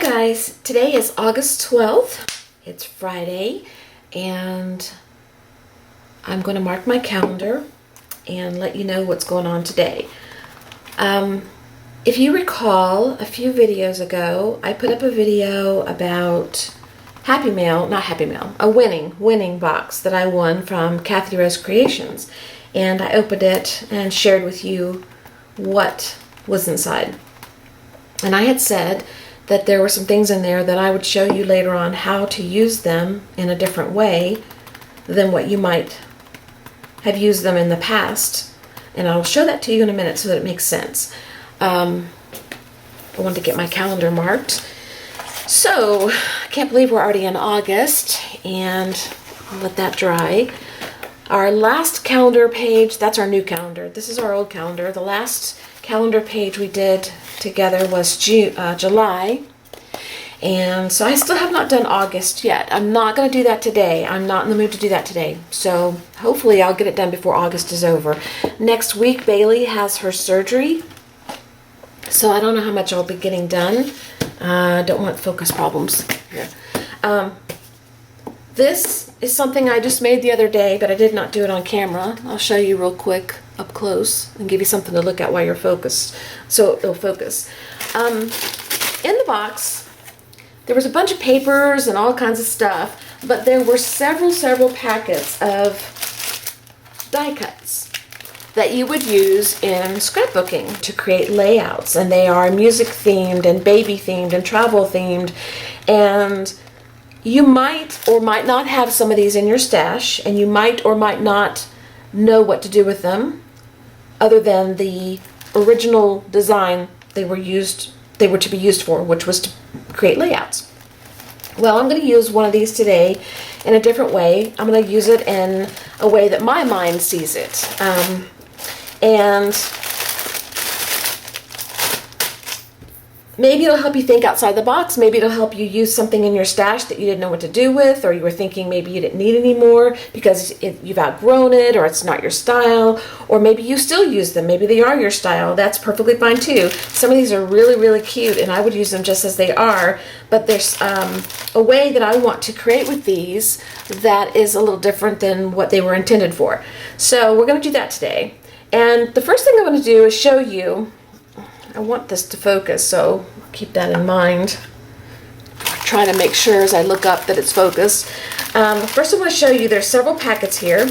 guys, today is August 12th. It's Friday, and I'm going to mark my calendar and let you know what's going on today. If you recall, a few videos ago, I put up a video about a winning box that I won from Kathy Rose Creations. And I opened it and shared with you what was inside. And I had said that there were some things in there that I would show you later on how to use them in a different way than what you might have used them in the past. And I'll show that to you in a minute so that it makes sense. I wanted to get my calendar marked. So, I can't believe we're already in August, and I'll let that dry. Our last calendar page, that's our new calendar. This is our old calendar. The last calendar page we did together was July. And so I still have not done August yet. I'm not going to do that today. I'm not in the mood to do that today. So hopefully I'll get it done before August is over. Next week, Bailey has her surgery. So I don't know how much I'll be getting done. Don't want focus problems here. This is something I just made the other day, but I did not do it on camera. I'll show you real quick up close and give you something to look at while you're focused, so it'll focus. In the box, there was a bunch of papers and all kinds of stuff, but there were several packets of die cuts that you would use in scrapbooking to create layouts, and they are music themed and baby themed and travel themed, and you might or might not have some of these in your stash, and you might or might not know what to do with them other than the original design they were to be used for, which was to create layouts. Well, I'm going to use one of these today in a different way. I'm going to use it in a way that my mind sees it. And maybe it'll help you think outside the box. Maybe it'll help you use something in your stash that you didn't know what to do with, or you were thinking maybe you didn't need anymore because you've outgrown it, or it's not your style, or maybe you still use them. Maybe they are your style. That's perfectly fine too. Some of these are really cute, and I would use them just as they are, but there's a way that I want to create with these that is a little different than what they were intended for. So we're going to do that today. And the first thing I'm going to do is show you, I want this to focus, so keep that in mind. I'm trying to make sure as I look up that it's focused. First I want to show you there's several packets here,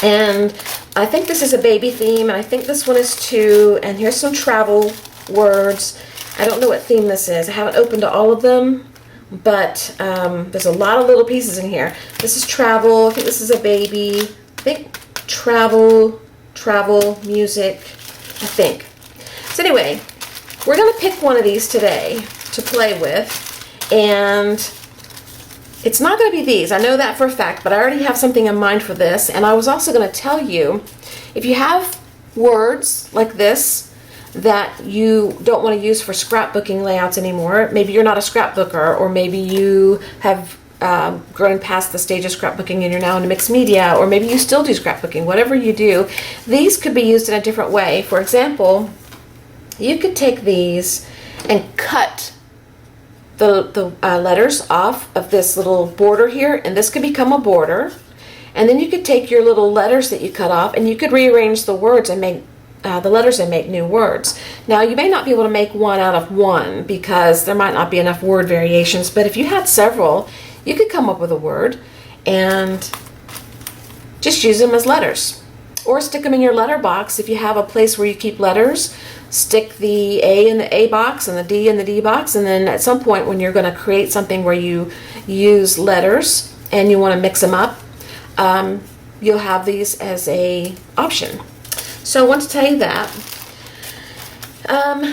and I think this is a baby theme, and I think this one is too, and here's some travel words. I don't know what theme this is. I haven't opened all of them, but there's a lot of little pieces in here. This is travel. I think this is a baby. I think travel, music, I think. So anyway, we're going to pick one of these today to play with, and it's not going to be these. I know that for a fact, but I already have something in mind for this, and I was also going to tell you, if you have words like this that you don't want to use for scrapbooking layouts anymore, maybe you're not a scrapbooker, or maybe you have grown past the stage of scrapbooking and you're now into mixed media, or maybe you still do scrapbooking. Whatever you do, these could be used in a different way. For example, you could take these and cut the letters off of this little border here, and this could become a border. And then you could take your little letters that you cut off, and you could rearrange the words and make the letters and make new words. Now, you may not be able to make one out of one because there might not be enough word variations, but if you had several, you could come up with a word and just use them as letters. Or stick them in your letter box. If you have a place where you keep letters, stick the A in the A box and the D in the D box, and then at some point when you're going to create something where you use letters and you want to mix them up, you'll have these as a option. So I want to tell you that.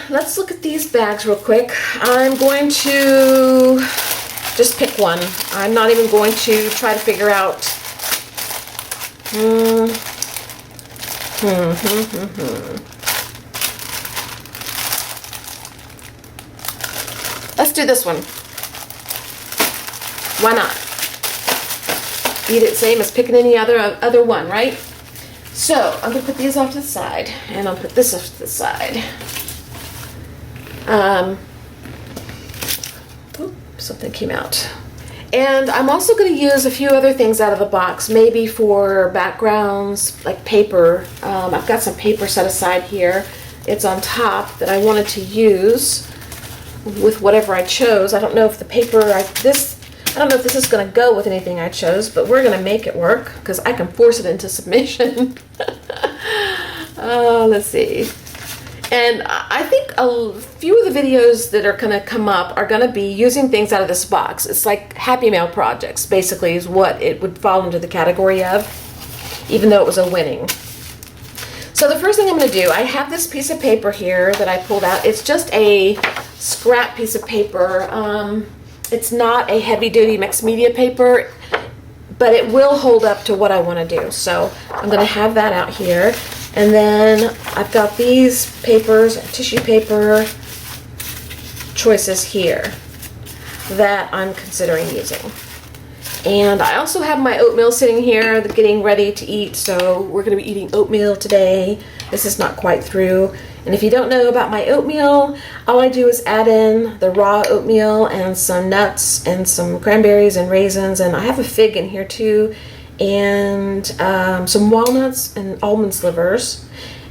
Let's look at these bags real quick. I'm going to just pick one. I'm not even going to try to figure out Let's do this one. Why not? Eat it same as picking any other one, right? So I'm going to put these off to the side, and I'll put this off to the side. something came out. And I'm also going to use a few other things out of the box, maybe for backgrounds, like paper. I've got some paper set aside here. It's on top that I wanted to use with whatever I chose. I don't know if the paper, I don't know if this is going to go with anything I chose, but we're going to make it work because I can force it into submission. Let's see. And I think a few of the videos that are going to come up are going to be using things out of this box. It's like Happy Mail projects, basically, is what it would fall into the category of, even though it was a winning. So the first thing I'm going to do, I have this piece of paper here that I pulled out. It's just a scrap piece of paper. It's not a heavy-duty mixed media paper, but it will hold up to what I want to do. So I'm going to have that out here. And then I've got these papers, tissue paper choices here that I'm considering using. And I also have my oatmeal sitting here getting ready to eat, so we're going to be eating oatmeal today. This is not quite through. And if you don't know about my oatmeal, all I do is add in the raw oatmeal and some nuts and some cranberries and raisins, and I have a fig in here too, and some walnuts and almond slivers.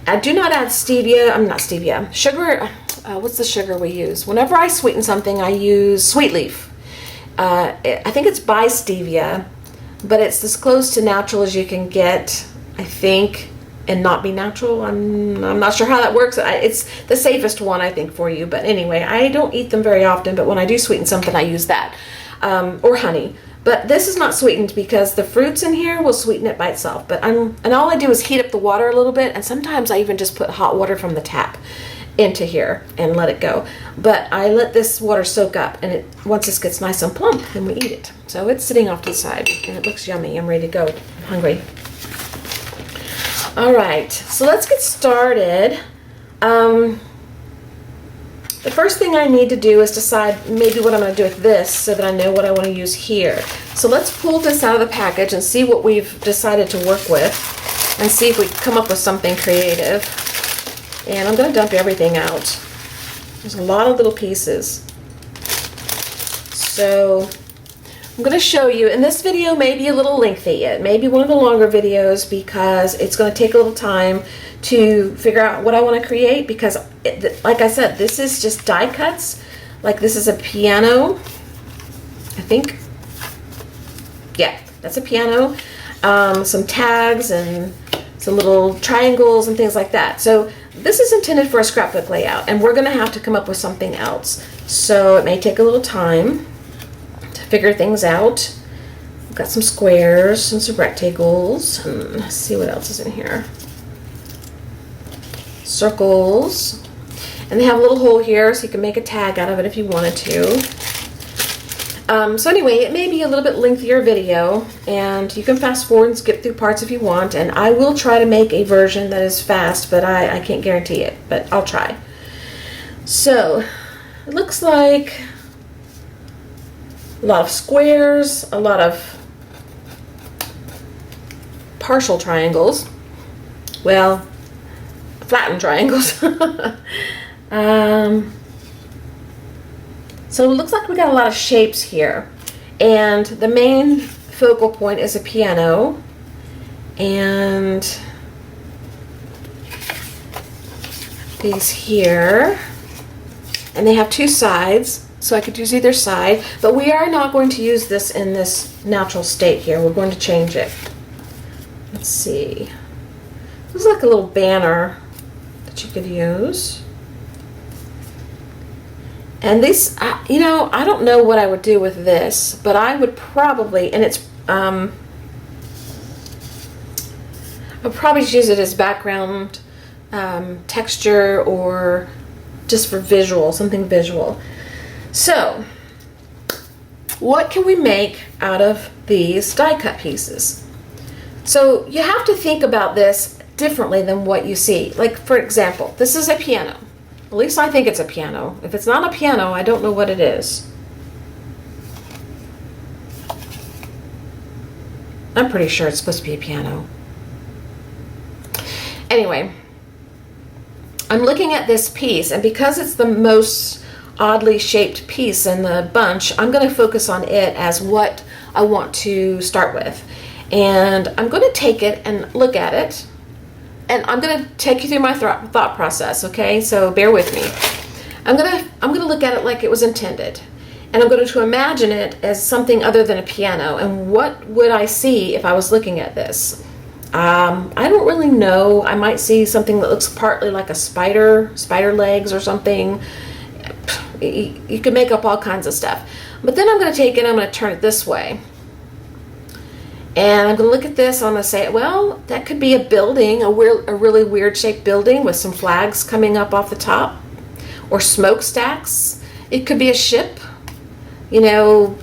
I do not add stevia, sugar. What's the sugar we use? Whenever I sweeten something, I use sweet leaf. I think it's by stevia, but it's as close to natural as you can get, I think, and not be natural. I'm not sure how that works. It's the safest one, I think, for you. But anyway, I don't eat them very often, but when I do sweeten something, I use that. Or honey. But this is not sweetened because the fruits in here will sweeten it by itself. And all I do is heat up the water a little bit, and sometimes I even just put hot water from the tap into here and let it go. But I let this water soak up, and once this gets nice and plump, then we eat it. So it's sitting off to the side, and it looks yummy. I'm ready to go. I'm hungry. All right, so let's get started. The first thing I need to do is decide maybe what I'm going to do with this so that I know what I want to use here. So let's pull this out of the package and see what we've decided to work with and see if we can come up with something creative. And I'm going to dump everything out. There's a lot of little pieces. So I'm going to show you, and this video may be a little lengthy. It may be one of the longer videos because it's going to take a little time to figure out what I want to create because, like I said, this is just die cuts. Like this is a piano, I think. Yeah, that's a piano. Some tags and some little triangles and things like that. So this is intended for a scrapbook layout, and we're going to have to come up with something else. So it may take a little time to figure things out. We've got some squares and some rectangles, and let's see what else is in here. Circles, and they have a little hole here so you can make a tag out of it if you wanted to. So anyway, it may be a little bit lengthier video, and you can fast forward and skip through parts if you want, and I will try to make a version that is fast, but I can't guarantee it, but I'll try. So it looks like a lot of squares, a lot of partial triangles, well, flattened triangles. So it looks like we got a lot of shapes here, and the main focal point is a piano, and these here, and they have two sides, so I could use either side, but we are not going to use this in this natural state here. We're going to change it. Let's see. Looks like a little banner that you could use. And this, you know, I don't know what I would do with this, but I would probably, and it's, I'd probably just use it as background texture or just for visual, something visual. So, what can we make out of these die cut pieces? So you have to think about this differently than what you see. Like, for example, this is a piano. At least I think it's a piano. If it's not a piano, I don't know what it is. I'm pretty sure it's supposed to be a piano. Anyway, I'm looking at this piece, and because it's the most oddly shaped piece in the bunch, I'm going to focus on it as what I want to start with. And I'm going to take it and look at it. And I'm going to take you through my thought process, okay? So bear with me. I'm going to look at it like it was intended. And I'm going to imagine it as something other than a piano. And what would I see if I was looking at this? I don't really know. I might see something that looks partly like a spider legs or something. You could make up all kinds of stuff. But then I'm going to take it and I'm going to turn it this way. And I'm going to look at this and I'm going to say, well, that could be a building, a really weird shaped building with some flags coming up off the top, or smokestacks. It could be a ship. You know,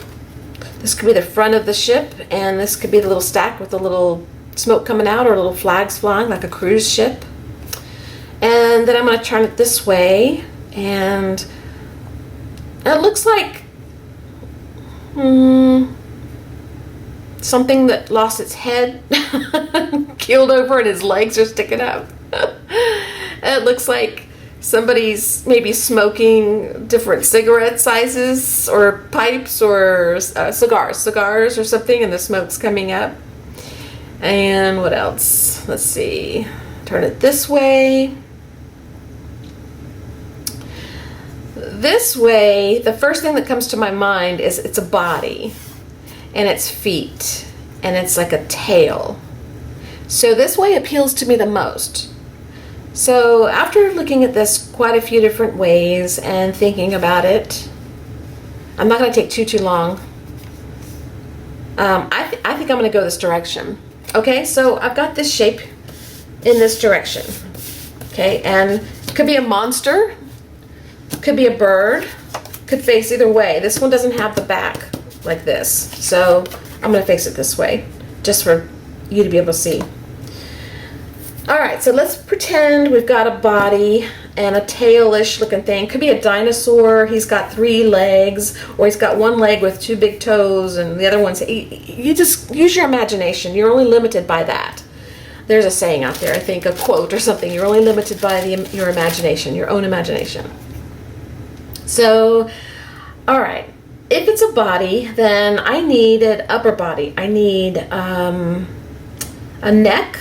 this could be the front of the ship, and this could be the little stack with the little smoke coming out, or little flags flying like a cruise ship. And then I'm going to turn it this way, and it looks like something that lost its head, keeled over, and his legs are sticking up. It looks like somebody's maybe smoking different cigarette sizes or pipes or cigars or something, and the smoke's coming up. And what else? Let's see. Turn it this way. This way, the first thing that comes to my mind is it's a body, and it's feet, and it's like a tail. So this way appeals to me the most. So after looking at this quite a few different ways and thinking about it, I'm not going to take too long. I think I'm going to go this direction. Okay, so I've got this shape in this direction. Okay, and it could be a monster, could be a bird, could face either way. This one doesn't have the back like this, so I'm going to face it this way, just for you to be able to see. Alright, so let's pretend we've got a body and a tailish looking thing. Could be a dinosaur. He's got 3 legs, or he's got 1 leg with 2 big toes, and the other one's... You just use your imagination. You're only limited by that. There's a saying out there, I think, a quote or something. You're only limited by your imagination, your own imagination. So, alright. If it's a body, then I need an upper body. I need a neck.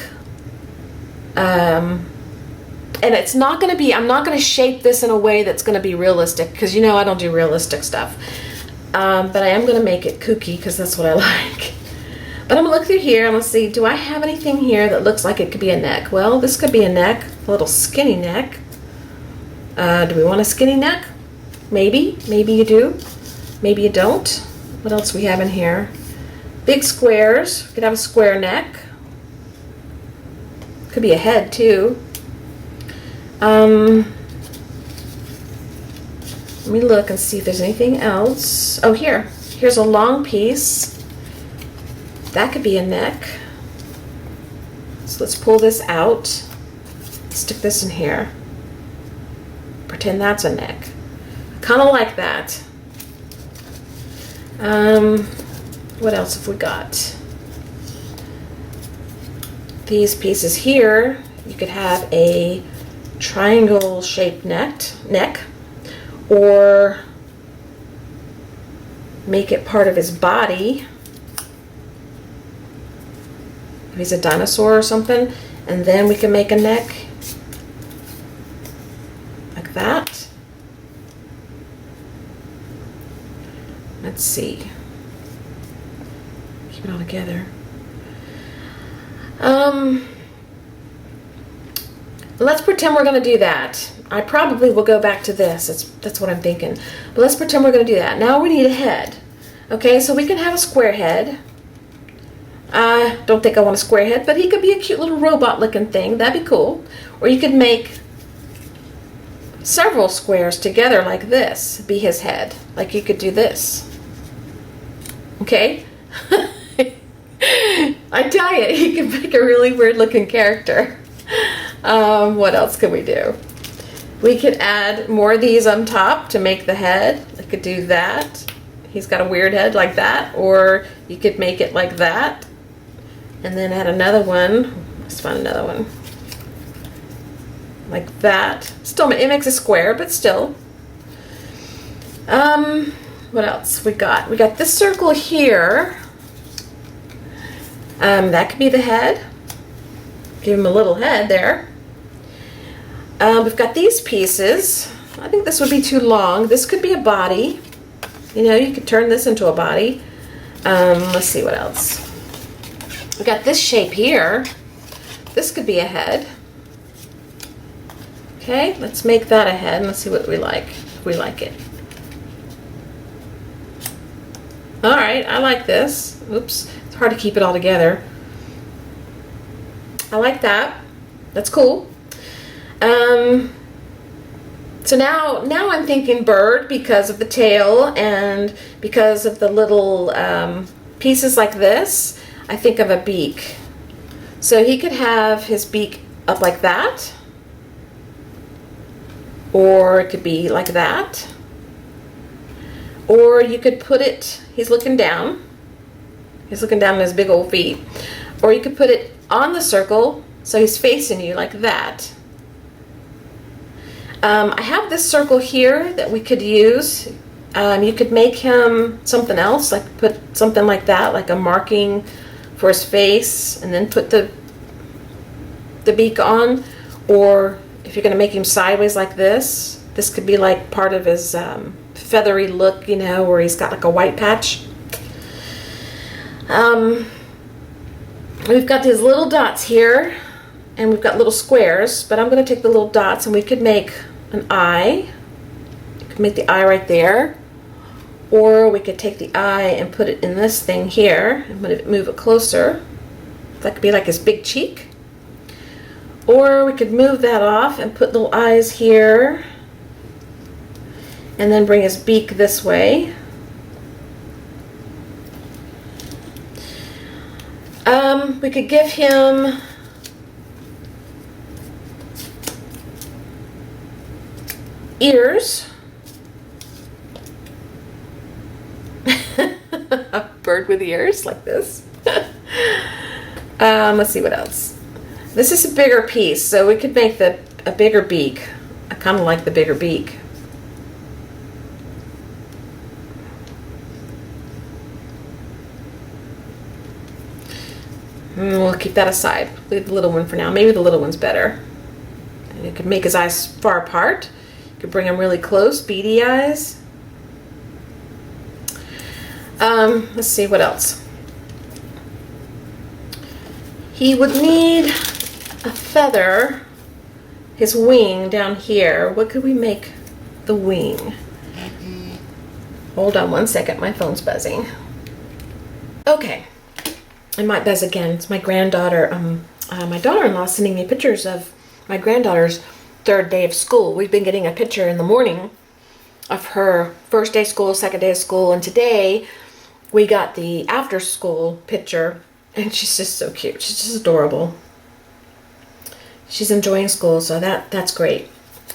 And it's not going to be, I'm not going to shape this in a way that's going to be realistic, because you know I don't do realistic stuff. But I am going to make it kooky, because that's what I like. But I'm going to look through here, I'm going to see, do I have anything here that looks like it could be a neck? Well, this could be a neck, a little skinny neck. Do we want a skinny neck? Maybe. Maybe you do. Maybe you don't. What else we have in here? Big squares. We could have a square neck. Could be a head too. Let me look and see if there's anything else. Oh, here's a long piece. That could be a neck. So let's pull this out. Stick this in here. Pretend that's a neck. Kind of like that. What else have we got? These pieces here, you could have a triangle shaped neck, or make it part of his body. If he's a dinosaur or something, and then we can make a neck like that. Let's see. Keep it all together. Let's pretend we're going to do that. I probably will go back to this. That's what I'm thinking. But let's pretend we're going to do that. Now we need a head. Okay, so we can have a square head. I don't think I want a square head, but he could be a cute little robot looking thing. That'd be cool. Or you could make several squares together like this. Be his head. Like you could do this. Okay? I tell you, he can make a really weird looking character. What else can we do? We could add more of these on top to make the head. I could do that. He's got a weird head like that. Or you could make it like that. And then add another one. Let's find another one. Like that. Still, it makes a square, but still. What else we got? We got this circle here. That could be the head. Give him a little head there. We've got these pieces. I think this would be too long. This could be a body. You know, you could turn this into a body. Let's see what else. We got this shape here. This could be a head. Okay, let's make that a head and let's see what we like, if we like it. All right, I like this. Oops, it's hard to keep it all together. I like that. That's cool. So now I'm thinking bird because of the tail and because of the little pieces like this. I think of a beak. So he could have his beak up like that, or it could be like that, or you could put it, he's looking down at his big old feet, or you could put it on the circle so he's facing you like that. I have this circle here that we could use. You could make him something else, like put something like that, like a marking for his face, and then put the beak on. Or if you're going to make him sideways like this could be like part of his feathery look, you know, where he's got like a white patch. We've got these little dots here, and we've got little squares, but I'm going to take the little dots and we could make an eye. You could make the eye right there, or we could take the eye and put it in this thing here and move it closer. That could be like his big cheek. Or we could move that off and put little eyes here and then bring his beak this way. We could give him ears. A bird with ears like this. Let's see what else. This is a bigger piece, so we could make a bigger beak. I kind of like the bigger beak. We'll keep that aside. Leave the little one for now. Maybe the little one's better. You could make his eyes far apart. You could bring them really close, beady eyes. Let's see what else. He would need a feather, his wing down here. What could we make the wing? Hold on one second, my phone's buzzing. Okay, it might buzz again. It's my granddaughter. My daughter-in-law sending me pictures of my granddaughter's third day of school. We've been getting a picture in the morning of her first day of school, second day of school, and today we got the after school picture, and she's just so cute. She's just adorable. She's enjoying school, so that's great.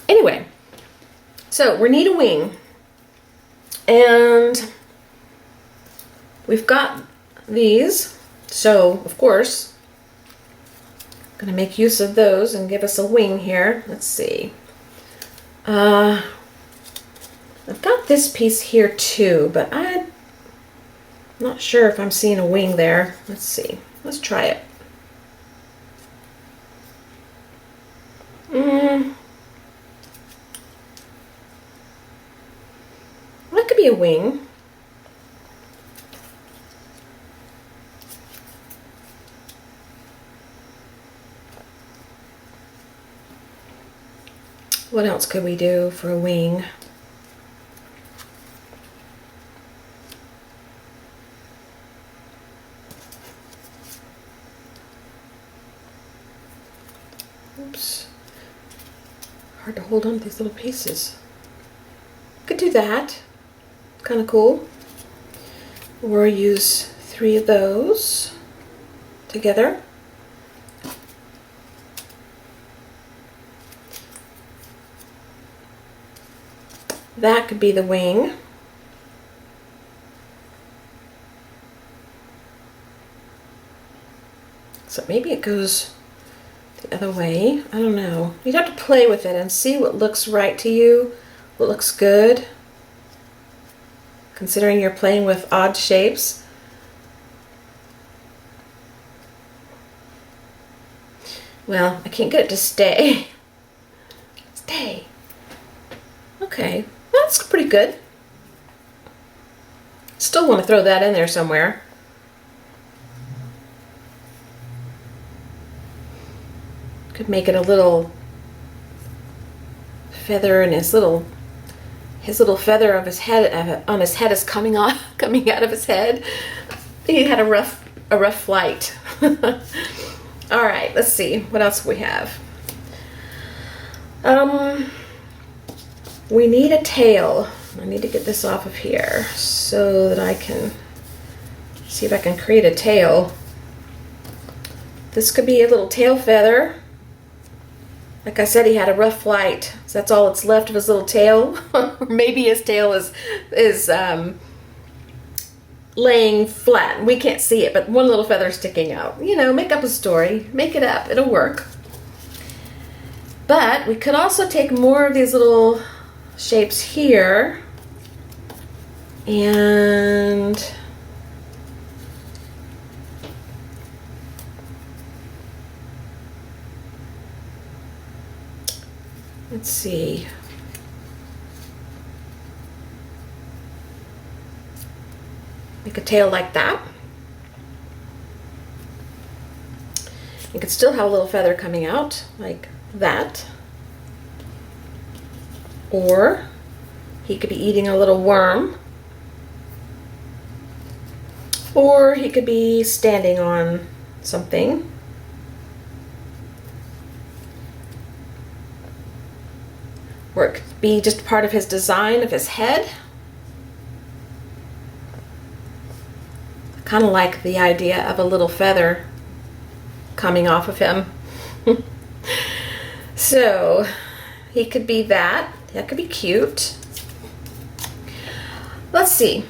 Anyway, so we need a wing, and we've got these, so of course I'm gonna make use of those and give us a wing here. Let's see. I've got this piece here too, but I'm not sure if I'm seeing a wing there. Let's see. Let's try it. That could be a wing. What else could we do for a wing? Oops. Hard to hold on to these little pieces. Could do that. Kind of cool. Or use 3 of those together. That could be the wing. So maybe it goes the other way. I don't know. You'd have to play with it and see what looks right to you, what looks good. considering you're playing with odd shapes. Well, I can't get it to stay. Stay. Okay, that's pretty good. Still want to throw that in there somewhere. Could make it a little feather, and his little feather of his head on his head is coming out of his head. He had a rough flight. All right, let's see what else we have. We need a tail. I need to get this off of here so that I can see if I can create a tail. This could be a little tail feather. Like I said, he had a rough flight, so that's all that's left of his little tail. Or maybe his tail is laying flat. We can't see it, but one little feather sticking out. You know, make up a story. Make it up. It'll work. But we could also take more of these little shapes here and let's see. Make a tail like that. You could still have a little feather coming out like that. Or he could be eating a little worm. Or he could be standing on something. Or it could be just part of his design of his head. I kind of like the idea of a little feather coming off of him. So he could be that. That could be cute. Let's see.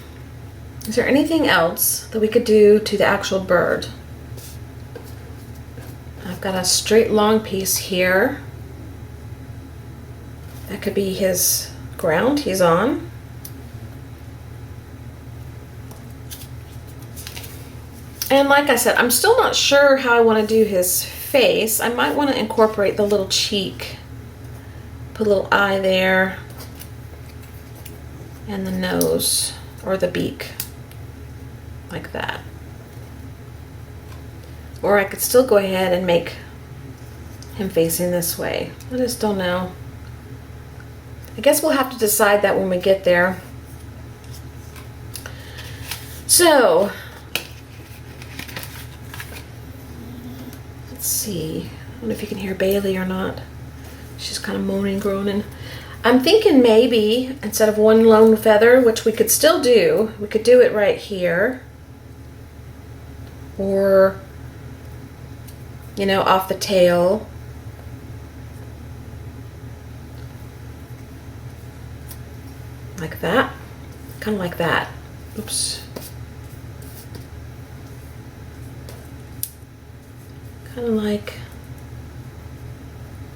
Is there anything else that we could do to the actual bird? I've got a straight long piece here. That could be his ground he's on. And like I said, I'm still not sure how I want to do his face. I might want to incorporate the little cheek. Put a little eye there. And the nose or the beak. Like that. Or I could still go ahead and make him facing this way. I just don't know. I guess we'll have to decide that when we get there. So, let's see. I don't know if you can hear Bailey or not. She's kind of moaning, groaning. I'm thinking maybe instead of one lone feather, which we could still do, we could do it right here. Or, you know, off the tail. Like that. Kind of like that. Oops. Kind of like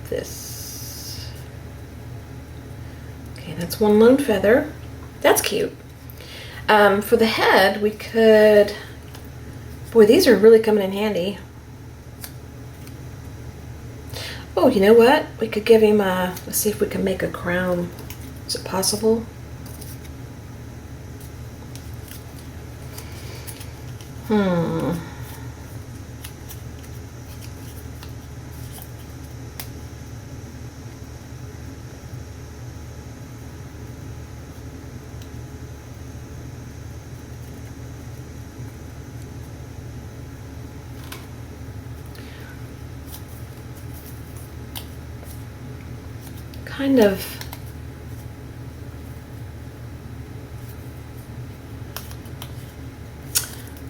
this. Okay, that's one lone feather. That's cute. For the head, we could... Boy, these are really coming in handy. Oh, you know what? We could give him a... Let's see if we can make a crown. Is it possible?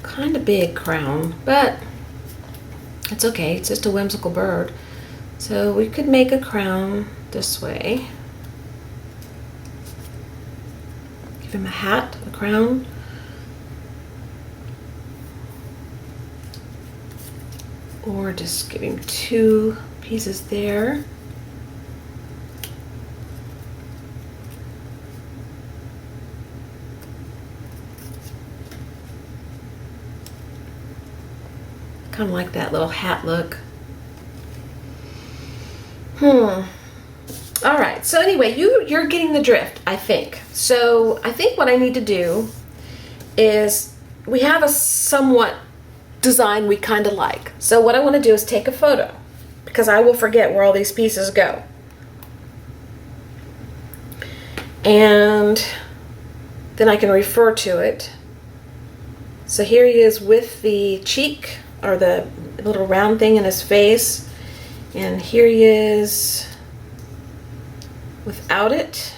Kind of big crown, but it's okay. It's just a whimsical bird. So we could make a crown this way. Give him a hat, a crown. Or just give him two pieces there. kind of like that little hat look. All right, so anyway, you're getting the drift, I think. So I think what I need to do is, we have a somewhat design we kind of like. So what I want to do is take a photo, because I will forget where all these pieces go. And then I can refer to it. So here he is with the cheek, or the little round thing in his face. And here he is without it.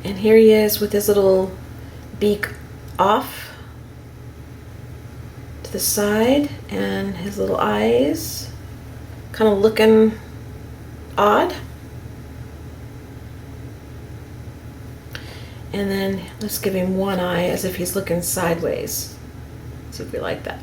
And here he is with his little beak off to the side, and his little eyes kind of looking odd. And then let's give him one eye as if he's looking sideways. See if we like that.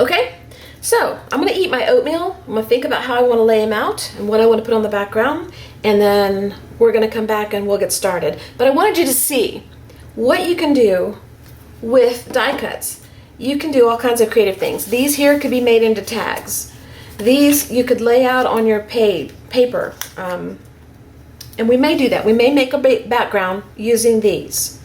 Okay, so I'm going to eat my oatmeal. I'm going to think about how I want to lay him out and what I want to put on the background, and then we're going to come back and we'll get started. But I wanted you to see what you can do with die cuts. You can do all kinds of creative things. These here could be made into tags. These you could lay out on your paper, and we may do that. We may make a background using these,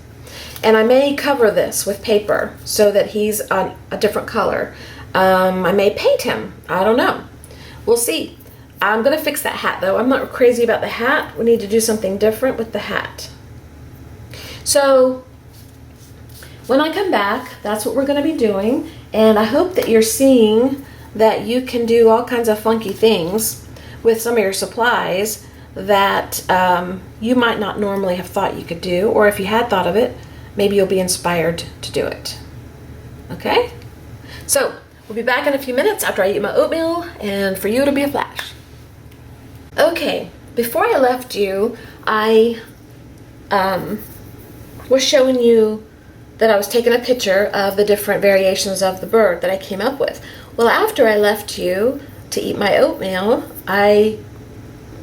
and I may cover this with paper so that he's on a different color. I may paint him. I don't know. We'll see. I'm going to fix that hat, though. I'm not crazy about the hat. We need to do something different with the hat. So when I come back, that's what we're going to be doing, and I hope that you're seeing that you can do all kinds of funky things with some of your supplies that you might not normally have thought you could do, or if you had thought of it, maybe you'll be inspired to do it. Okay? So we'll be back in a few minutes after I eat my oatmeal, and for you it'll be a flash. Okay, before I left you, I was showing you that I was taking a picture of the different variations of the bird that I came up with. Well, after I left you to eat my oatmeal, I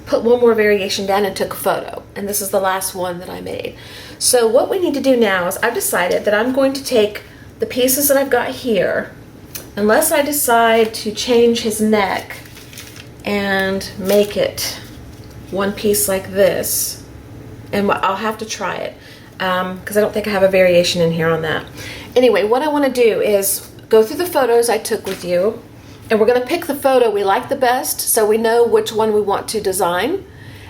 put one more variation down and took a photo. And this is the last one that I made. So what we need to do now is, I've decided that I'm going to take the pieces that I've got here, unless I decide to change his neck and make it one piece like this. And I'll have to try it, because I don't think I have a variation in here on that. Anyway, what I want to do is go through the photos I took with you, and we're going to pick the photo we like the best so we know which one we want to design,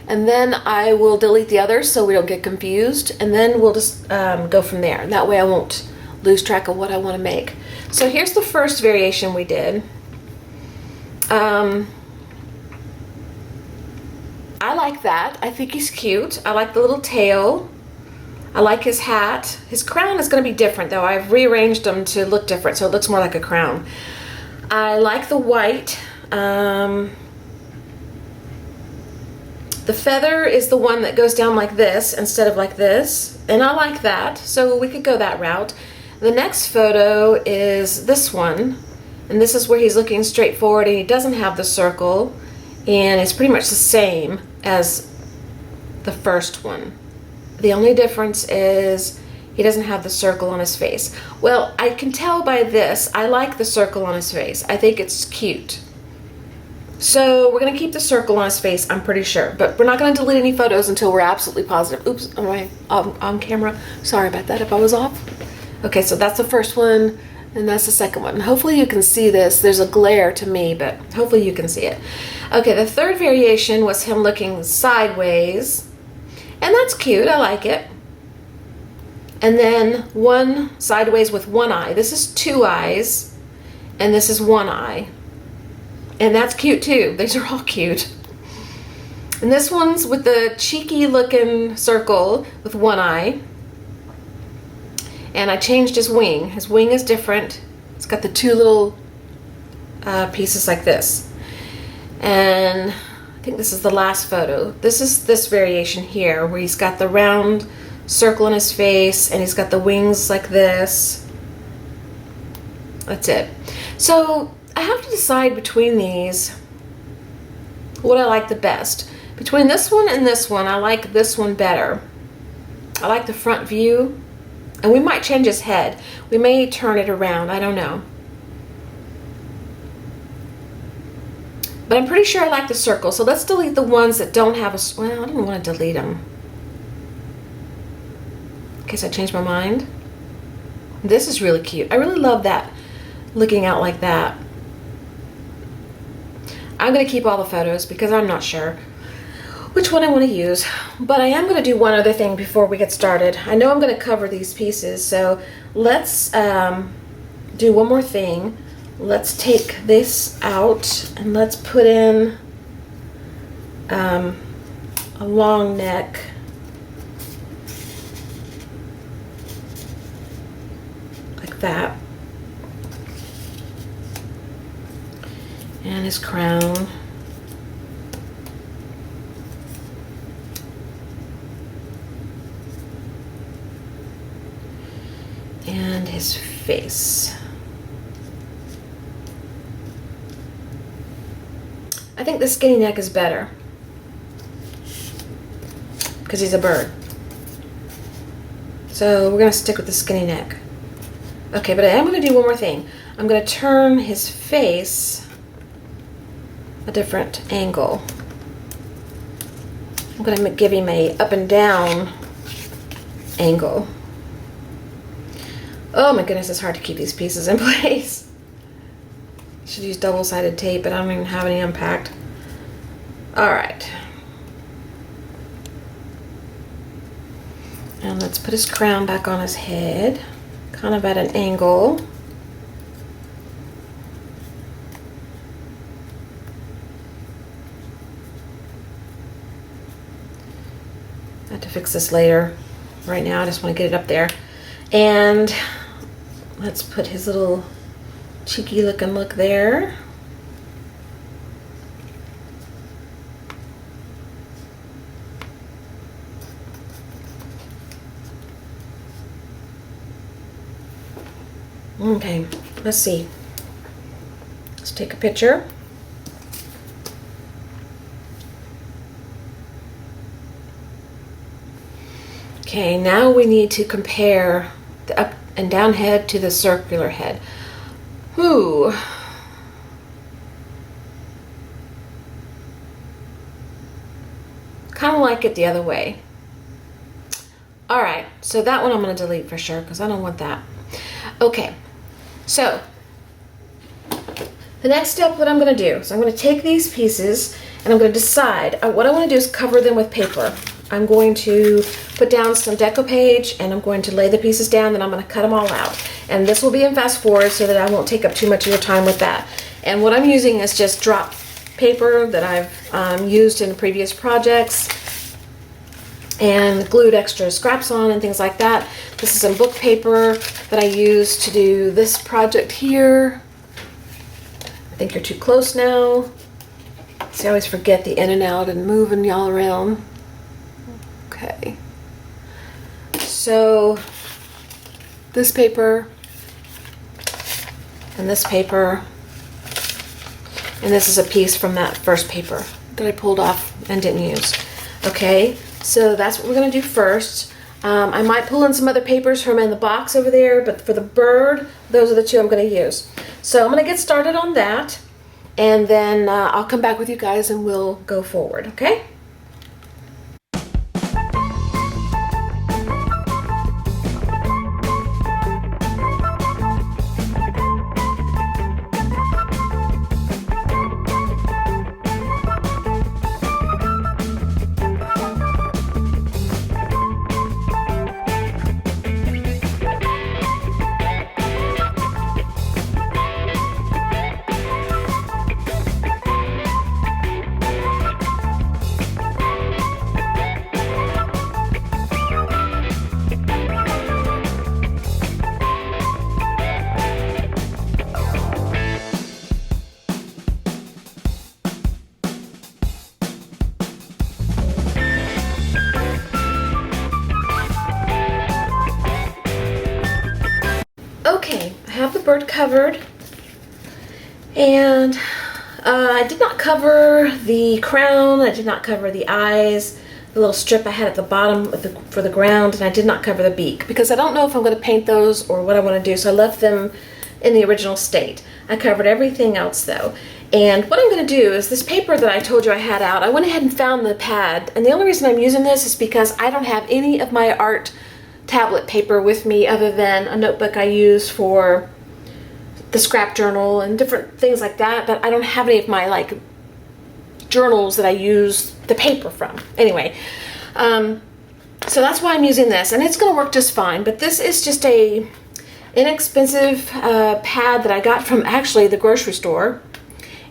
and then I will delete the others so we don't get confused, and then we'll just go from there, and that way I won't lose track of what I want to make. So here's the first variation we did. I like that. I think he's cute. I like the little tail. I like his hat. His crown is going to be different, though. I've rearranged them to look different, so it looks more like a crown. I like the white. The feather is the one that goes down like this instead of like this, and I like that, so we could go that route. The next photo is this one, and this is where he's looking straight forward, and he doesn't have the circle, and it's pretty much the same as the first one. The only difference is he doesn't have the circle on his face. Well, I can tell by this, I like the circle on his face. I think it's cute. So we're going to keep the circle on his face, I'm pretty sure. But we're not going to delete any photos until we're absolutely positive. Oops, am I on camera? Sorry about that if I was off. Okay, so that's the first one, and that's the second one. Hopefully you can see this. There's a glare to me, but hopefully you can see it. Okay, the third variation was him looking sideways. And that's cute, I like it. And then one sideways with one eye. This is two eyes, and this is one eye. And that's cute too. These are all cute. And this one's with the cheeky looking circle with one eye. And I changed his wing. His wing is different. It's got the two little pieces like this. And I think this is the last photo. This is this variation here where he's got the round circle in his face and he's got the wings like this. That's it. So I have to decide between these what I like the best. Between this one and this one, I like this one better. I like the front view, and we might change his head. We may turn it around, I don't know. But I'm pretty sure I like the circle, so let's delete the ones that don't have a, well, I don't want to delete them in case I change my mind. This is really cute. I really love that, looking out like that. I'm going to keep all the photos because I'm not sure which one I want to use. But I am going to do one other thing before we get started. I know I'm going to cover these pieces, so let's do one more thing. Let's take this out and let's put in a long neck. Like that. And his crown. And his face. I think the skinny neck is better because he's a bird. So we're going to stick with the skinny neck. Okay, but I am going to do one more thing. I'm going to turn his face a different angle. I'm going to give him a up and down angle. Oh my goodness, it's hard to keep these pieces in place. Should use double-sided tape, but I don't even have any unpacked. Alright. And let's put his crown back on his head, kind of at an angle. I have to fix this later. Right now I just want to get it up there. And let's put his little cheeky looking look there. Okay, let's see. Let's take a picture. Okay, now we need to compare the up and down head to the circular head. Ooh. Kind of like it the other way. Alright, so that one I'm going to delete for sure because I don't want that. Okay, so the next step, what I'm going to do is I'm going to take these pieces and I'm going to decide what I want to do is cover them with paper. I'm going to put down some decoupage and I'm going to lay the pieces down, then I'm going to cut them all out. And this will be in fast forward so that I won't take up too much of your time with that. And what I'm using is just drop paper that I've used in previous projects and glued extra scraps on and things like that. This is some book paper that I used to do this project here. I think you're too close now. See, I always forget the in and out and moving y'all around. Okay. So this paper and this paper, and this is a piece from that first paper that I pulled off and didn't use. Okay, so that's what we're going to do first. I might pull in some other papers from in the box over there, but for the bird, those are the two I'm going to use. So I'm going to get started on that, and then I'll come back with you guys and we'll go forward, okay? Okay, I have the bird covered, And I did not cover the crown, I did not cover the eyes, the little strip I had at the bottom for the ground, and I did not cover the beak because I don't know if I'm going to paint those or what I want to do, so I left them in the original state. I covered everything else though. And what I'm going to do is this paper that I told you I had out, I went ahead and found the pad, and the only reason I'm using this is because I don't have any of my art tablet paper with me other than a notebook I use for the scrap journal and different things like that, but I don't have any of my like journals that I use the paper from. Anyway, so that's why I'm using this, and it's going to work just fine, but this is just a inexpensive pad that I got from actually the grocery store,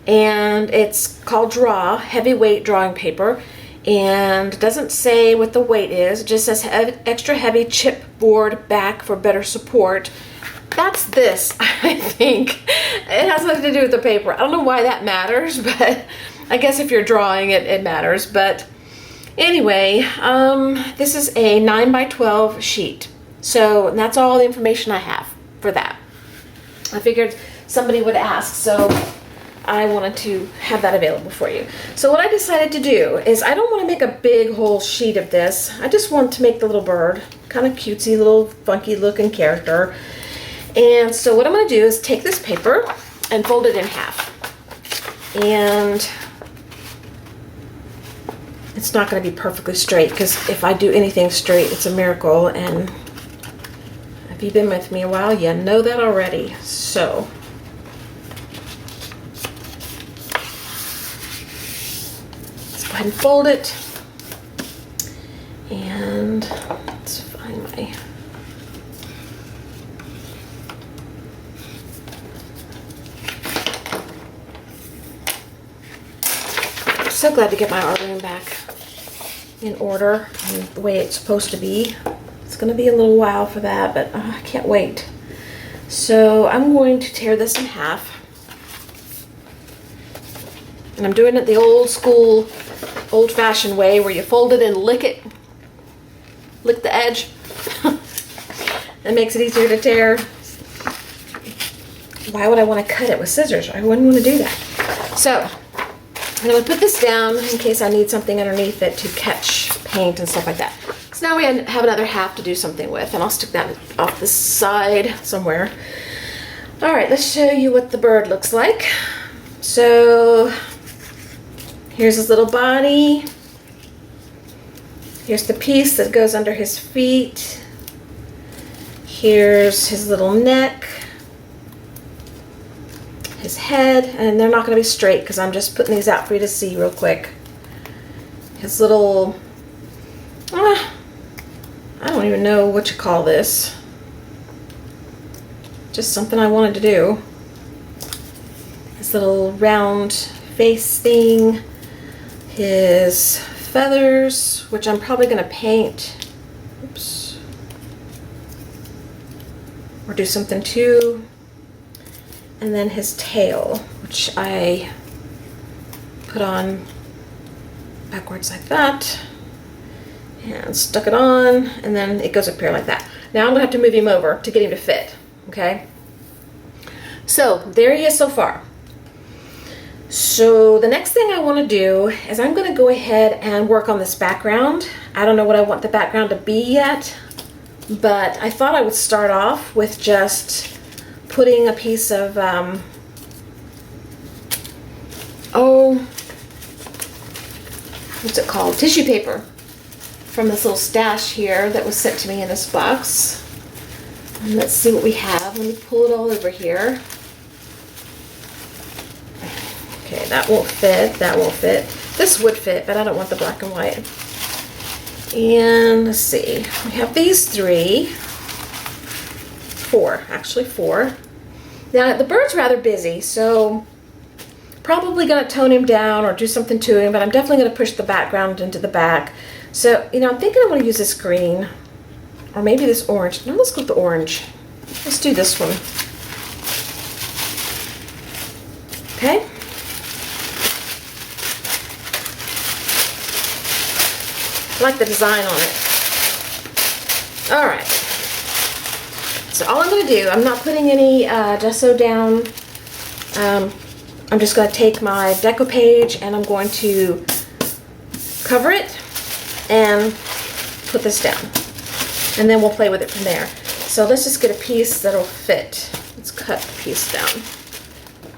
and it's called Draw, heavyweight drawing paper, and it doesn't say what the weight is, it just says extra heavy chipboard back for better support. That's this, I think. It has nothing to do with the paper. I don't know why that matters, but I guess if you're drawing it matters. But anyway, this is a 9x12 sheet. So that's all the information I have for that. I figured somebody would ask, so I wanted to have that available for you. So what I decided to do is I don't want to make a big whole sheet of this. I just want to make the little bird, kind of cutesy, little funky looking character. And so what I'm going to do is take this paper and fold it in half. And it's not going to be perfectly straight because if I do anything straight, it's a miracle. And if you've been with me a while, you know that already. So let's go ahead and fold it. And let's find my... So glad to get my art room back in order and the way it's supposed to be. It's going to be a little while for that, but I can't wait. So I'm going to tear this in half. And I'm doing it the old school, old-fashioned way where you fold it and lick it. Lick the edge. That makes it easier to tear. Why would I want to cut it with scissors? I wouldn't want to do that. So I'm going to put this down in case I need something underneath it to catch paint and stuff like that. So now we have another half to do something with, and I'll stick that off the side somewhere. All right, let's show you what the bird looks like. So here's his little body. Here's the piece that goes under his feet. Here's his little neck. His head, and they're not going to be straight because I'm just putting these out for you to see real quick. His little, I don't even know what you call this. Just something I wanted to do. His little round face thing. His feathers, which I'm probably going to paint. Oops. Or do something too. And then his tail, which I put on backwards like that, and stuck it on, and then it goes up here like that. Now I'm gonna have to move him over to get him to fit, okay? So there he is so far. So the next thing I wanna do is I'm gonna go ahead and work on this background. I don't know what I want the background to be yet, but I thought I would start off with just putting a piece of, what's it called? Tissue paper from this little stash here that was sent to me in this box. And let's see what we have. Let me pull it all over here. Okay, that won't fit, that won't fit. This would fit, but I don't want the black and white. And let's see, we have these four. Now the bird's rather busy, so probably gonna tone him down or do something to him, but I'm definitely gonna push the background into the back. So, you know, I'm thinking I'm gonna use this green or maybe this orange. No, let's go with the orange. Let's do this one. Okay. I like the design on it. All right. So all I'm going to do, I'm not putting any gesso down. I'm just going to take my deco page and I'm going to cover it and put this down. And then we'll play with it from there. So let's just get a piece that'll fit. Let's cut the piece down.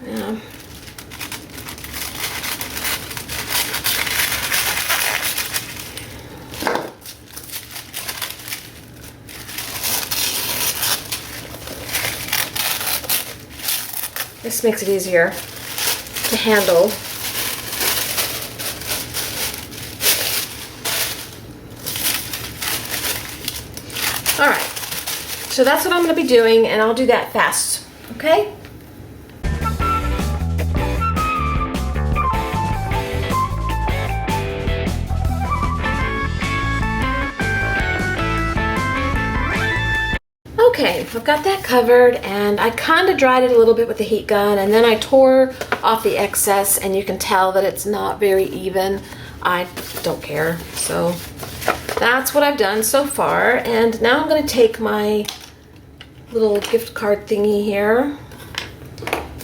Yeah. This makes it easier to handle. All right, so that's what I'm going to be doing, and I'll do that fast, okay? Okay, I've got that covered, and I kind of dried it a little bit with the heat gun, and then I tore off the excess, and you can tell that it's not very even. I don't care, so that's what I've done so far. And now I'm going to take my little gift card thingy here,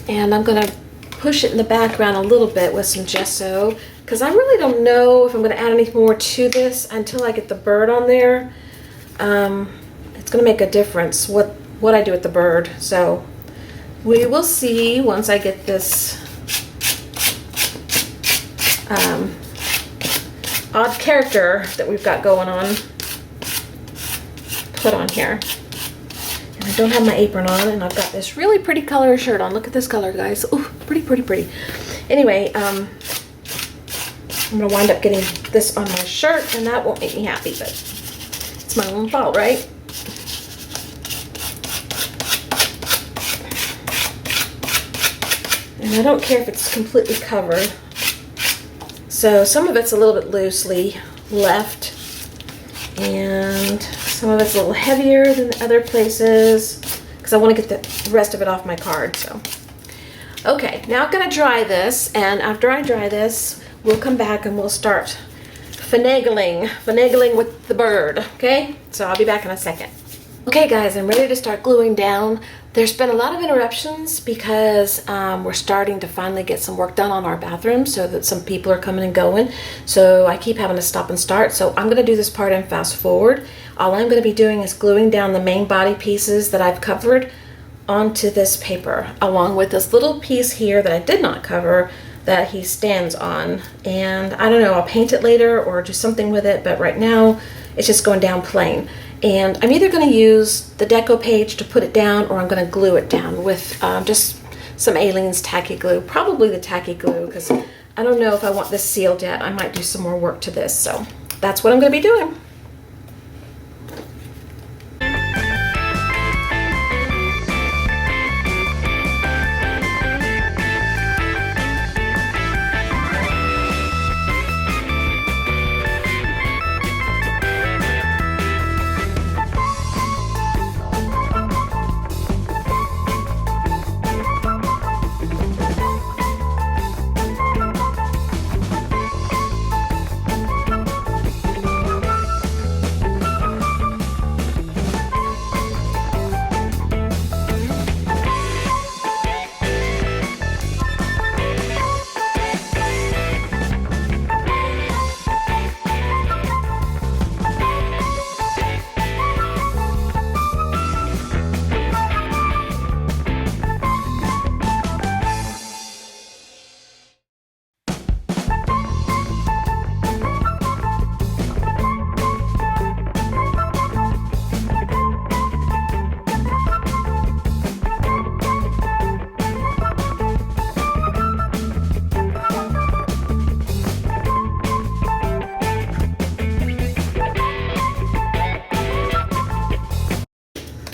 and I'm going to push it in the background a little bit with some gesso, because I really don't know if I'm going to add any more to this until I get the bird on there. It's going to make a difference what I do with the bird, so we will see once I get this odd character that we've got going on put on here. And I don't have my apron on, and I've got this really pretty color shirt on. Look at this color, guys. Ooh, pretty, pretty, pretty. Anyway, I'm going to wind up getting this on my shirt, and that won't make me happy, but it's my own fault, right? And I don't care if it's completely covered. So some of it's a little bit loosely left, and some of it's a little heavier than other places because I want to get the rest of it off my card. So, okay, now I'm going to dry this, and after I dry this, we'll come back and we'll start finagling with the bird, okay? So I'll be back in a second. Okay guys, I'm ready to start gluing down. There's been a lot of interruptions because we're starting to finally get some work done on our bathroom, so that some people are coming and going. So I keep having to stop and start. So I'm going to do this part in fast forward. All I'm going to be doing is gluing down the main body pieces that I've covered onto this paper, along with this little piece here that I did not cover that he stands on. And I don't know, I'll paint it later or do something with it, but right now it's just going down plain. And I'm either going to use the deco page to put it down, or I'm going to glue it down with just some Aleene's tacky glue. Probably the tacky glue, because I don't know if I want this sealed yet. I might do some more work to this. So that's what I'm going to be doing.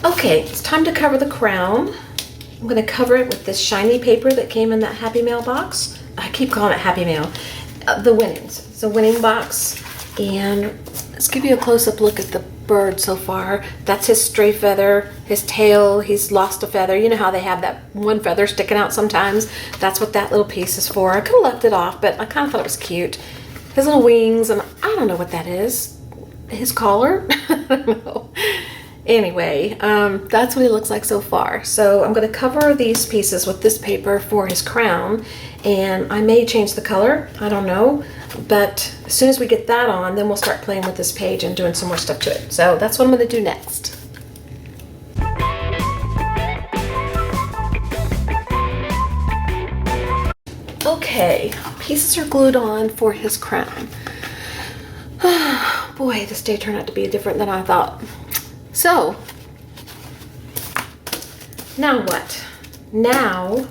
Okay, it's time to cover the crown. I'm going to cover it with this shiny paper that came in that Happy Mail box. I keep calling it Happy Mail. The Winnings. It's a winning box. And let's give you a close-up look at the bird so far. That's his stray feather, his tail. He's lost a feather. You know how they have that one feather sticking out sometimes? That's what that little piece is for. I could have left it off, but I kind of thought it was cute. His little wings, and I don't know what that is. His collar? I don't know. Anyway, that's what he looks like so far. So I'm going to cover these pieces with this paper for his crown, and I may change the color, I don't know, but as soon as we get that on, then we'll start playing with this page and doing some more stuff to it. So that's what I'm going to do next. Okay, pieces are glued on for his crown. Boy, this day turned out to be different than I thought. So, now what? Now,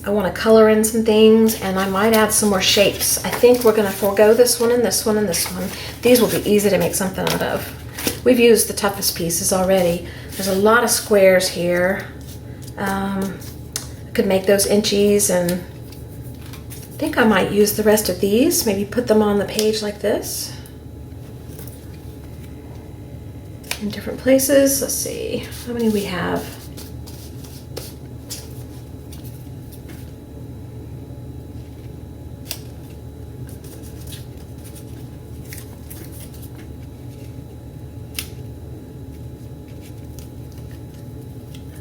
I want to color in some things, and I might add some more shapes. I think we're going to forego this one and this one and this one. These will be easy to make something out of. We've used the toughest pieces already. There's a lot of squares here. I could make those inchies, and I think I might use the rest of these. Maybe put them on the page like this. In different places. Let's see how many we have.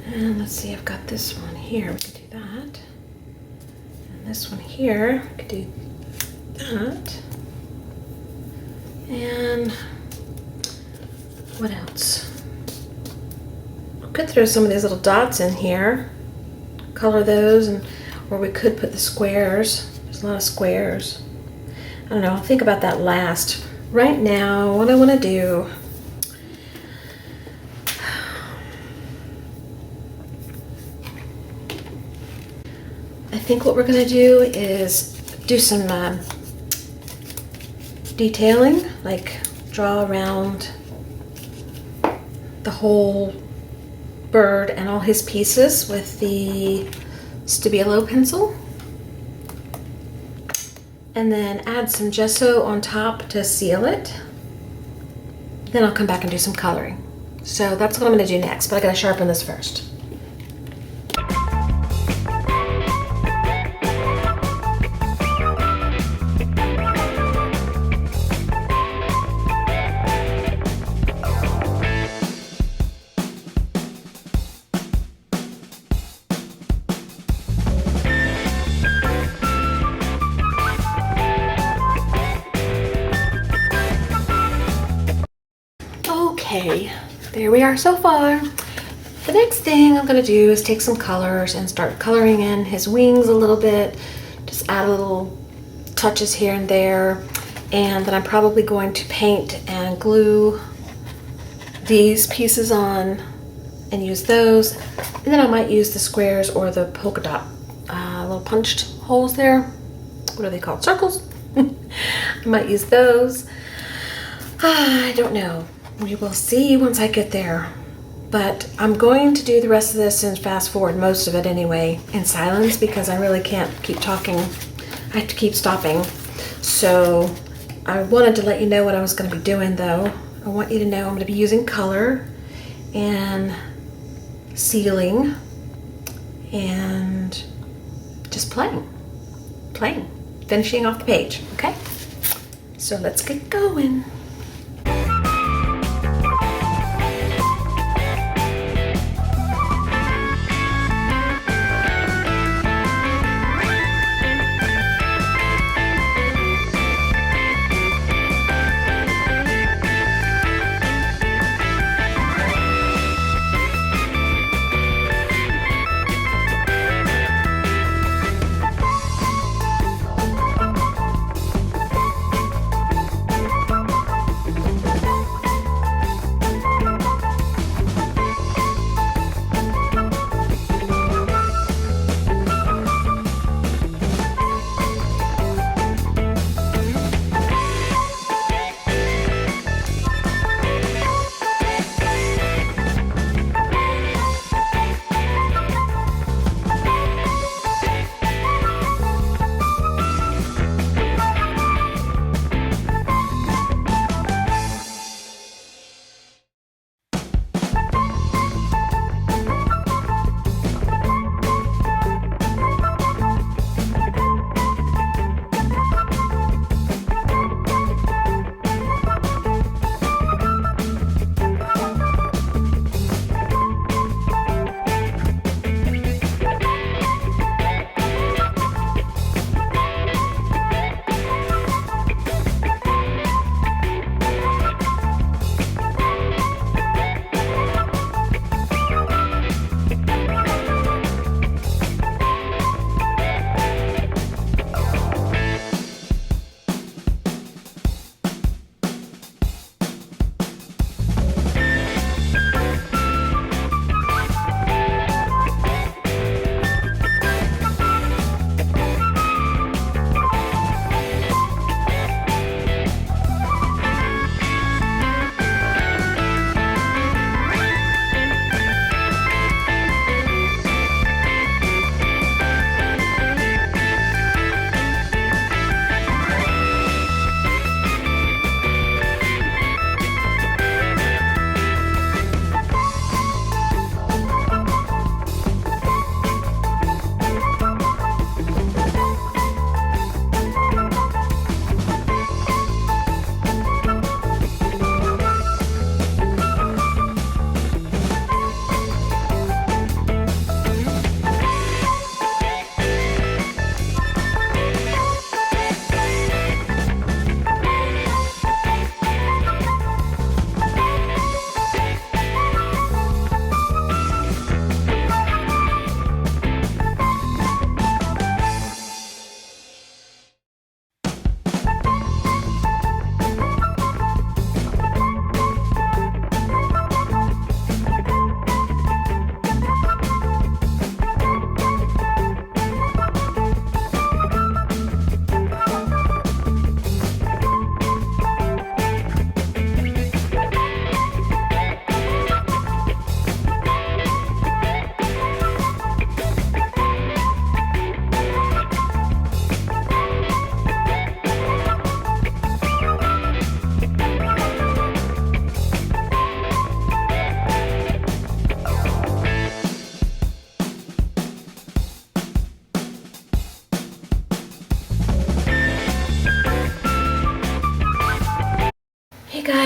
And let's see, I've got this one here. We could do that. And this one here, we could do that. And what else? I could throw some of these little dots in here, color those, and or we could put the squares. There's a lot of squares. I don't know, I'll think about that last. Right now, what I want to do, I think what we're going to do is do some detailing, like draw around the whole bird and all his pieces with the Stabilo pencil, and then add some gesso on top to seal it. Then I'll come back and do some coloring. So that's what I'm going to do next, but I gotta sharpen this first. Okay, there we are so far. The next thing I'm going to do is take some colors and start coloring in his wings a little bit. Just add a little touches here and there. And then I'm probably going to paint and glue these pieces on and use those. And then I might use the squares or the polka dot little punched holes there. What are they called? Circles? I might use those. I don't know. We will see once I get there. But I'm going to do the rest of this and fast forward most of it anyway in silence because I really can't keep talking. I have to keep stopping. So I wanted to let you know what I was going to be doing though. I want you to know I'm going to be using color and sealing and just playing, finishing off the page, okay? So let's get going.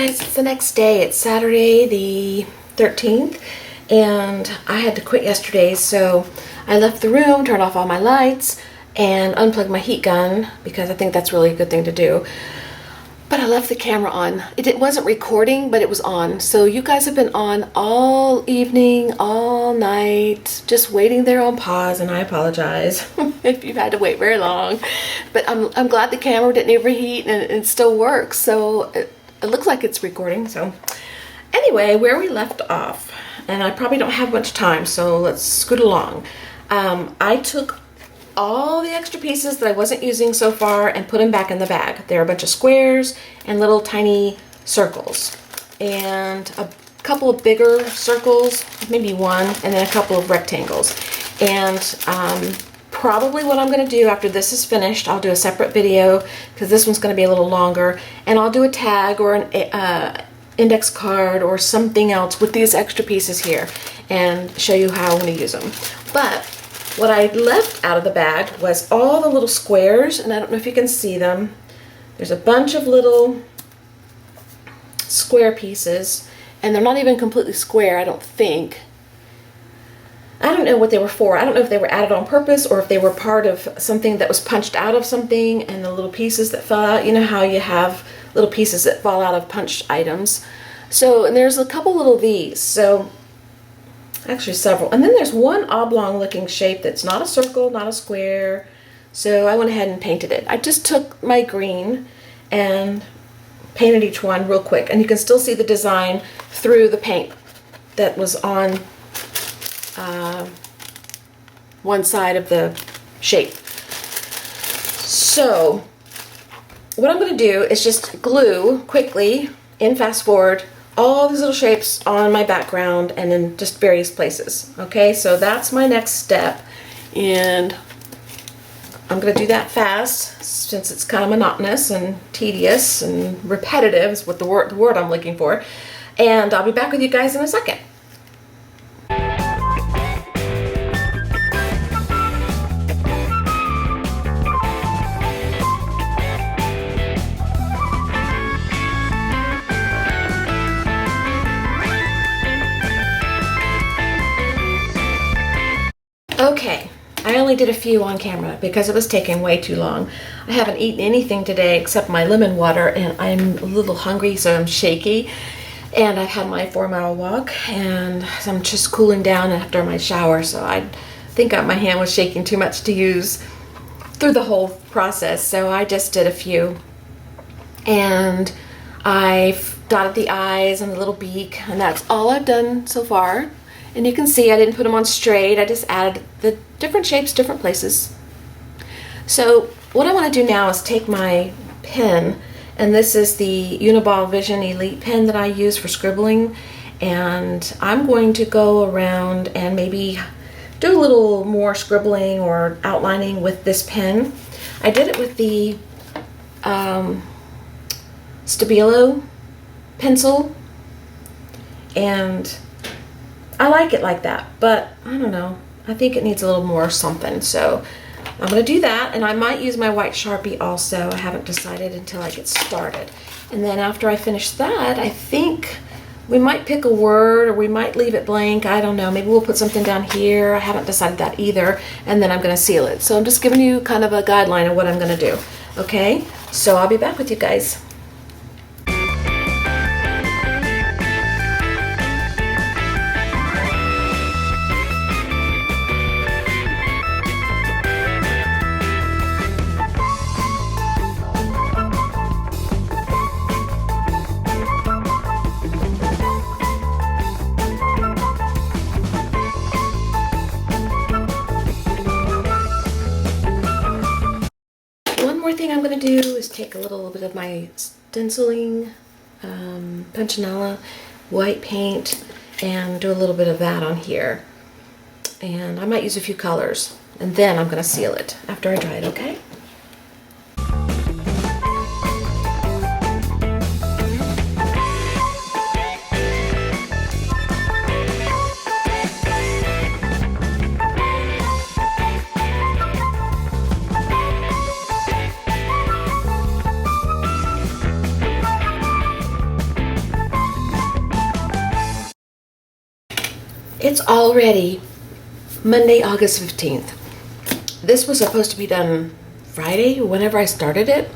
guys, it's the next day. It's Saturday the 13th, and I had to quit yesterday, so I left the room, turned off all my lights, and unplugged my heat gun because I think that's really a good thing to do. But I left the camera on. It wasn't recording, but it was on. So you guys have been on all evening, all night, just waiting there on pause, and I apologize if you've had to wait very long. But I'm glad the camera didn't overheat and it still works. So it looks like it's recording. So anyway, where we left off, and I probably don't have much time, so let's scoot along. I took all the extra pieces that I wasn't using so far and put them back in the bag. There are a bunch of squares and little tiny circles and a couple of bigger circles, maybe one, and then a couple of rectangles. And probably what I'm going to do after this is finished, I'll do a separate video because this one's going to be a little longer, and I'll do a tag or an index card or something else with these extra pieces here and show you how I'm going to use them. But what I left out of the bag was all the little squares, and I don't know if you can see them. There's a bunch of little square pieces, and they're not even completely square, I don't think. I don't know what they were for. I don't know if they were added on purpose or if they were part of something that was punched out of something, and the little pieces that fell out. You know how you have little pieces that fall out of punched items. So, and there's a couple little of these. So actually several. And then there's one oblong looking shape that's not a circle, not a square. So I went ahead and painted it. I just took my green and painted each one real quick. And you can still see the design through the paint that was on one side of the shape. So what I'm going to do is just glue quickly in fast forward all these little shapes on my background and in just various places. Okay, so that's my next step, and I'm going to do that fast since it's kind of monotonous and tedious and repetitive is what the word I'm looking for. And I'll be back with you guys in a second. Okay, I only did a few on camera because it was taking way too long. I haven't eaten anything today except my lemon water, and I'm a little hungry, so I'm shaky. And I've had my 4-mile walk, and so I'm just cooling down after my shower, so I think my hand was shaking too much to use through the whole process, so I just did a few. And I've dotted the eyes and the little beak, and that's all I've done so far. And you can see I didn't put them on straight. I just added the different shapes, different places. So what I want to do now is take my pen, and this is the Uniball Vision Elite pen that I use for scribbling, and I'm going to go around and maybe do a little more scribbling or outlining with this pen. I did it with the Stabilo pencil, and I like it like that, but I don't know. I think it needs a little more something. So I'm going to do that, and I might use my white Sharpie also. I haven't decided until I get started. And then after I finish that, I think we might pick a word, or we might leave it blank. I don't know. Maybe we'll put something down here. I haven't decided that either. And then I'm going to seal it. So I'm just giving you kind of a guideline of what I'm going to do. Okay? So I'll be back with you guys. Thing I'm going to do is take a little bit of my stenciling Punchinella white paint and do a little bit of that on here, and I might use a few colors, and then I'm going to seal it after I dry it. Okay. already Monday, August 15th. This was supposed to be done Friday, whenever I started it.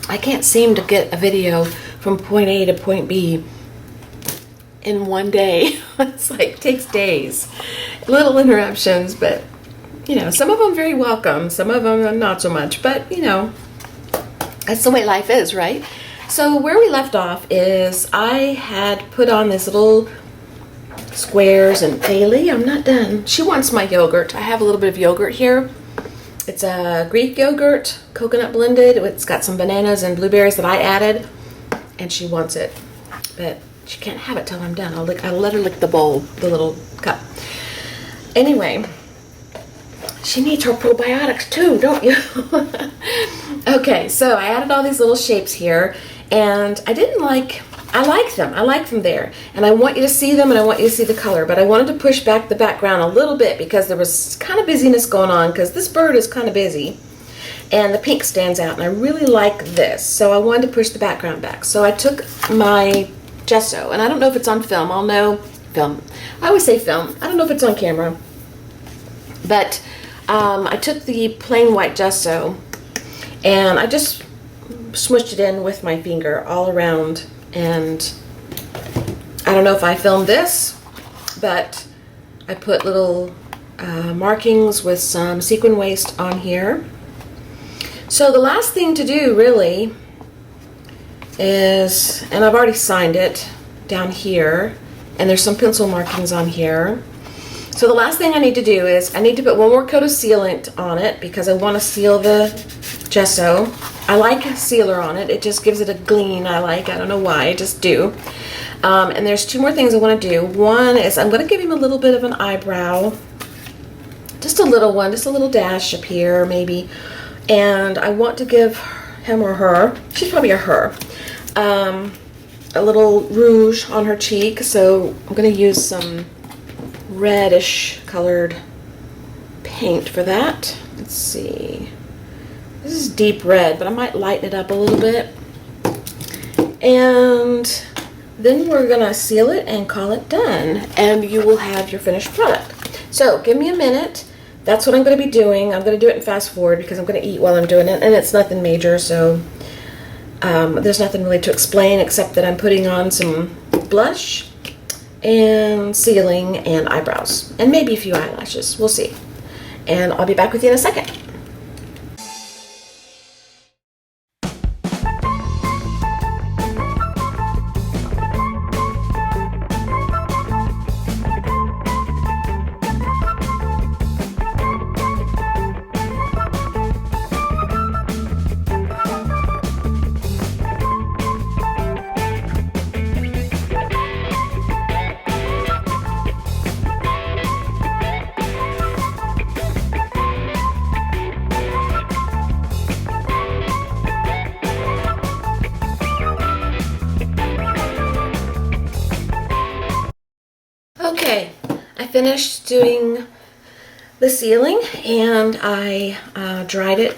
I can't seem to get a video from point A to point B in one day. It's like, takes days. Little interruptions, but you know, some of them very welcome, some of them not so much, but you know, that's the way life is, right? So where we left off is I had put on this little squares, and Bailey, I'm not done. She wants my yogurt. I have a little bit of yogurt here. It's a Greek yogurt, coconut blended. It's got some bananas and blueberries that I added, and she wants it. But she can't have it till I'm done. I'll let her lick the bowl, the little cup. Anyway, she needs her probiotics too, don't you? Okay, so I added all these little shapes here, and I like them there, and I want you to see them, and I want you to see the color, but I wanted to push back the background a little bit because there was kind of busyness going on, because this bird is kind of busy, and the pink stands out, and I really like this, so I wanted to push the background back. So I took my gesso, and I don't know if it's on film. I'll know film. I always say film. I don't know if it's on camera, but I took the plain white gesso, and I just smushed it in with my finger all around. And I don't know if I filmed this, but I put little markings with some sequin waste on here. So the last thing to do really is, and I've already signed it down here, and there's some pencil markings on here. So the last thing I need to do is I need to put one more coat of sealant on it because I want to seal the gesso. I like a sealer on it. It just gives it a gleam I don't know why, I just do. And there's two more things I want to do. One is I'm going to give him a little bit of an eyebrow. Just a little one, just a little dash up here maybe. And I want to give him or her, she's probably a her, a little rouge on her cheek. So I'm going to use some reddish colored paint for that. Let's see. This is deep red, but I might lighten it up a little bit. And then we're gonna seal it and call it done, and you will have your finished product. So give me a minute. That's what I'm gonna be doing. I'm gonna do it in fast forward because I'm gonna eat while I'm doing it, and it's nothing major, so there's nothing really to explain except that I'm putting on some blush and sealing and eyebrows and maybe a few eyelashes. We'll see. And I'll be back with you in a second. Okay, I finished doing the sealing, and I dried it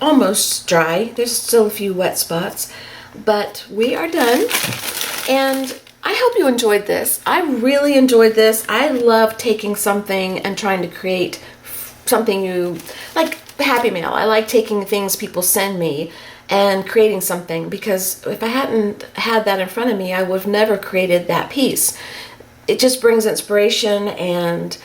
almost dry. There's still a few wet spots, but we are done. And I hope you enjoyed this. I really enjoyed this. I love taking something and trying to create something new, like Happy Mail. I like taking things people send me and creating something, because if I hadn't had that in front of me, I would have never created that piece. It just brings inspiration, and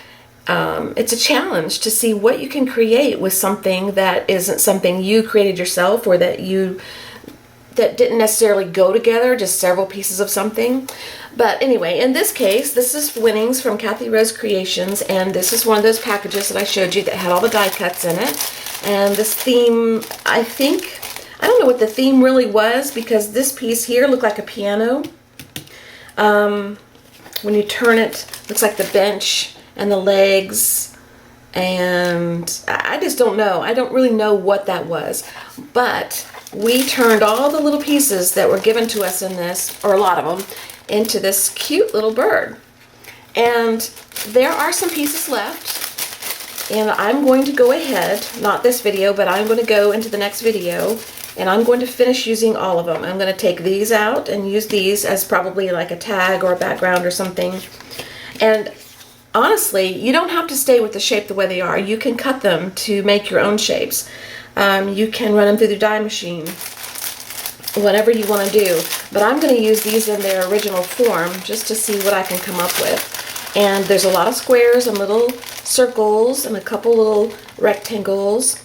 it's a challenge to see what you can create with something that isn't something you created yourself, or that didn't necessarily go together, just several pieces of something. But anyway, in this case, this is Winnings from Kathy Rose Creations, and this is one of those packages that I showed you that had all the die cuts in it. And this theme, I don't know what the theme really was, because this piece here looked like a piano. When you turn it, looks like the bench and the legs, and I just don't know. I don't really know what that was, but we turned all the little pieces that were given to us in this, or a lot of them, into this cute little bird. And there are some pieces left, and I'm going to go ahead, not this video, but I'm going to go into the next video, and I'm going to finish using all of them. I'm going to take these out and use these as probably like a tag or a background or something. And honestly, you don't have to stay with the shape the way they are. You can cut them to make your own shapes. You can run them through the die machine, whatever you want to do. But I'm going to use these in their original form just to see what I can come up with. And there's a lot of squares and little circles and a couple little rectangles.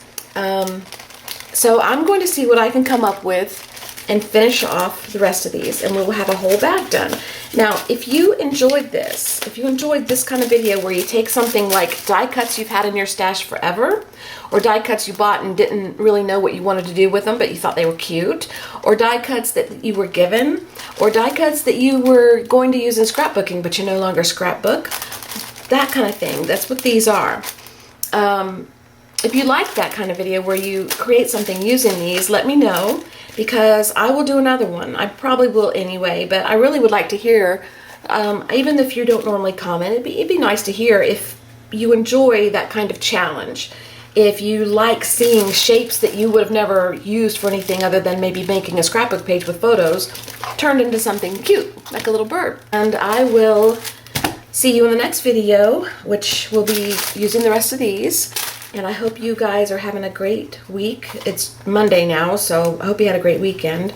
So I'm going to see what I can come up with and finish off the rest of these, and we'll have a whole bag done. Now, if you enjoyed this kind of video where you take something like die cuts you've had in your stash forever, or die cuts you bought and didn't really know what you wanted to do with them, but you thought they were cute, or die cuts that you were given, or die cuts that you were going to use in scrapbooking, but you no longer scrapbook, that kind of thing, that's what these are. If you like that kind of video where you create something using these, let me know, because I will do another one. I probably will anyway, but I really would like to hear, even if you don't normally comment, it'd be nice to hear if you enjoy that kind of challenge. If you like seeing shapes that you would have never used for anything other than maybe making a scrapbook page with photos turned into something cute, like a little bird. And I will see you in the next video, which will be using the rest of these. And I hope you guys are having a great week. It's Monday now, so I hope you had a great weekend.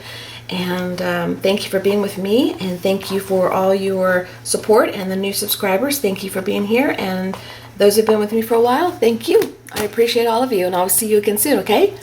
And thank you for being with me, and thank you for all your support, and the new subscribers, thank you for being here. And those who've been with me for a while, thank you. I appreciate all of you, and I'll see you again soon, okay?